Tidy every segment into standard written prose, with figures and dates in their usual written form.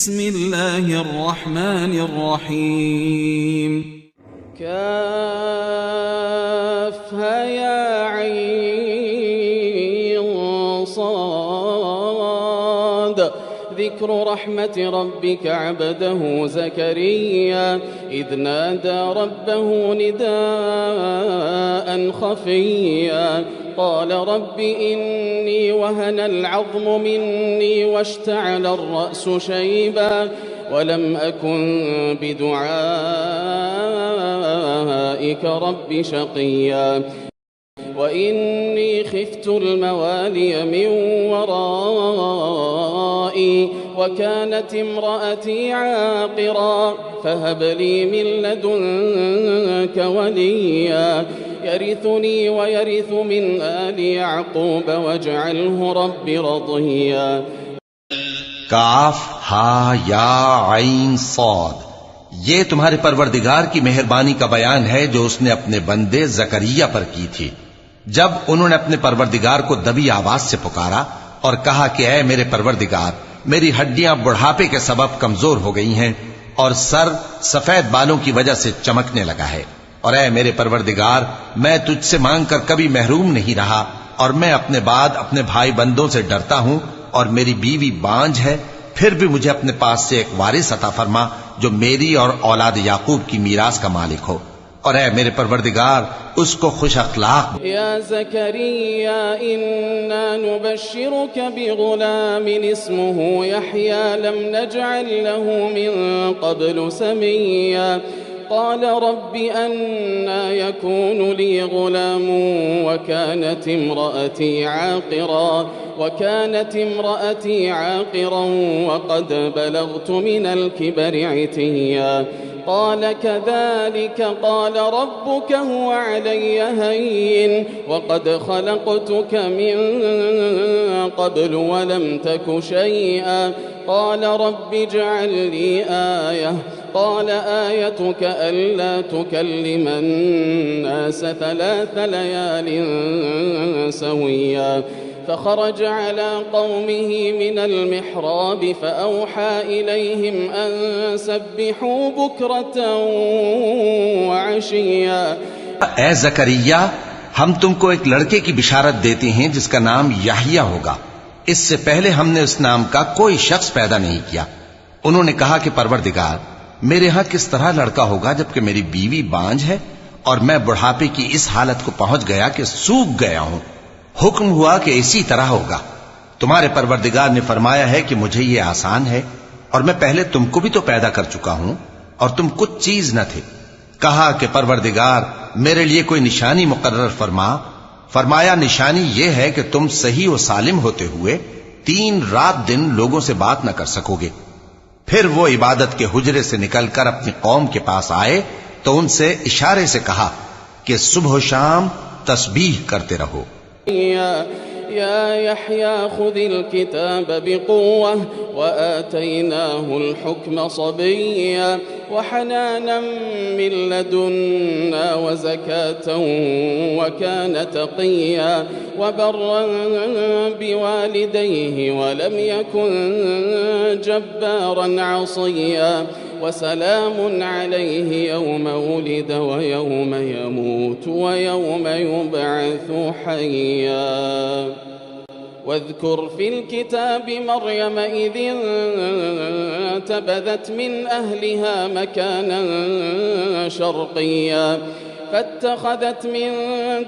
बिस्मिल्लाहिर्रहमानिर्रहीम। काफ़हा या ऐन साद। ज़िक्र रहमति रब्बिक अब्दहु ज़करिया इज़ नादा रब्बहु निदाअन खफ़िय्या क़ाल रब्बि इन्नी वहनल अज़्मु मिन्नी वश्तअलर रअसु शैबा वलम अकुन बिदुआइक रब्बि शक़िय्या वइन्नी खिफ्तुल मवालिय मिन वराई वकानत इम्रअती आक़िरा फहब ली मिन लदुनक वलिय्या यरिथुनी वयरिथु मिन आलि याक़ूब वजअलहु रब्बि रज़िय्या। काफ हा या आइन सौद, ये तुम्हारे परवरदिगार की मेहरबानी का बयान है जो उसने अपने बंदे जकरिया पर की थी जब उन्होंने अपने परवरदिगार को दबी आवाज से पुकारा और कहा कि ऐ मेरे परवरदिगार, मेरी हड्डियां बुढ़ापे के सबब कमजोर हो गई हैं और सर सफेद बालों की वजह से चमकने लगा है, और ऐ मेरे परवरदिगार, मैं तुझसे मांगकर कभी महरूम नहीं रहा और मैं अपने बाद अपने भाई बंदों से डरता हूं और मेरी बीवी बांझ है, फिर भी मुझे अपने पास से एक वारिस अता फरमा जो मेरी और औलाद याकूब की मीरास का मालिक हो, और ऐ मेरे परवरदिगार उसको खुश अखलाक। या ज़करिया इन्ना नुबश्शिरुक बिग़ुलामिन इस्मुहु यहया लम नजअल लहु मिन क़ब्लु समिय्या क़ाल रब्बि अन्ना यकूनु ली ग़ुलामुन वकानत इम्रअती आक़िरा वक़द बलग़्तु मिनल किबरि इतिय्या قال كذلك قال ربك هو علي هين وقد خلقتك من قبل ولم تك شيئا قال رب اجعل لي آية قال آيتك ألا تكلم الناس 3 ليال سويا فخرج على قومه من المحراب فأوحى إليهم أن سبحوا بكرة وعشيا। ऐ ज़करिया, हम तुमको एक लड़के की बिशारत देते हैं जिसका नाम याहिया होगा। इससे पहले हमने उस नाम का कोई शख्स पैदा नहीं किया। उन्होंने कहा कि परवरदिगार, मेरे यहां किस तरह लड़का होगा जबकि मेरी बीवी बांझ है और मैं बुढ़ापे की इस हालत को पहुंच गया कि सूख गया हूं। हुक्म हुआ कि इसी तरह होगा। तुम्हारे परवरदिगार ने फरमाया है कि मुझे ये आसान है और मैं पहले तुमको भी तो पैदा कर चुका हूं और तुम कुछ चीज न थे। कहा कि परवरदिगार, मेरे लिए कोई निशानी मुकर्रर फरमा। फरमाया, निशानी ये है कि तुम सही और सालिम होते हुए 3 रात दिन लोगों से बात न कर सकोगे। फिर वो इबादत के हुजरे से निकलकर अपनी कौम के पास आए तो उनसे इशारे से कहा कि सुबह शाम तस्बीह करते रहो। या यहया खुदिल किताब बिक़ुव्वह व आतैनाहुल हुक्म सबिय्या व हनानन मिन लदुन्ना व ज़कातन व कान तक़िय्या व बर्रन बिवालिदैहि व लम यकुन जब्बारन असिय्या वसलाम अलैहि यौम वुलिद व यौम यमूत व यौम युबअसु हय्या। واذكر في الكتاب مريم إذ انتبذت من أهلها مكانا شرقيا فاتخذت من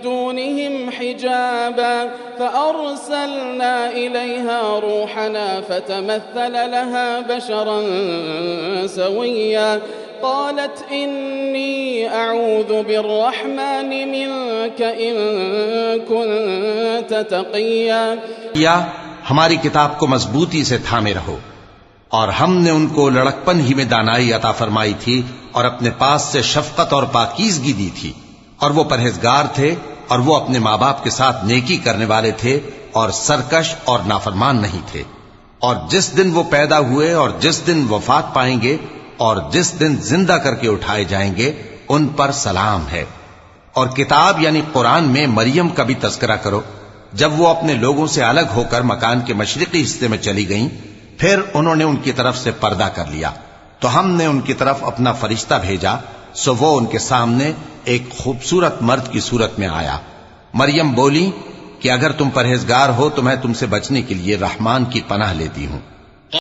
دونهم حجابا فأرسلنا إليها روحنا فتمثل لها بشرا سويا قالت إني أعوذ بالرحمن منك إن كنت تقيا। या हमारी किताब को मजबूती से थामे रहो, और हमने उनको लड़कपन ही में दानाई अता फरमाई थी और अपने पास से शफकत और पाकीज़गी दी थी, और वो परहेजगार थे और वो अपने माँ बाप के साथ नेकी करने वाले थे और सरकश और नाफरमान नहीं थे। और जिस दिन वो पैदा हुए और जिस दिन वफात पाएंगे और जिस दिन जिंदा करके उठाए जाएंगे उन पर सलाम है। और किताब यानी कुरान में मरियम का भी तज़किरा करो जब वो अपने लोगों से अलग होकर मकान के मशरिकी हिस्से में चली गईं फिर उन्होंने उनकी तरफ से पर्दा कर लिया, तो हमने उनकी तरफ अपना फरिश्ता भेजा, सो वो उनके सामने एक खूबसूरत मर्द की सूरत में आया। मरियम बोली कि अगर तुम परहेजगार हो तो मैं तुमसे बचने के लिए रहमान की पनाह लेती हूं।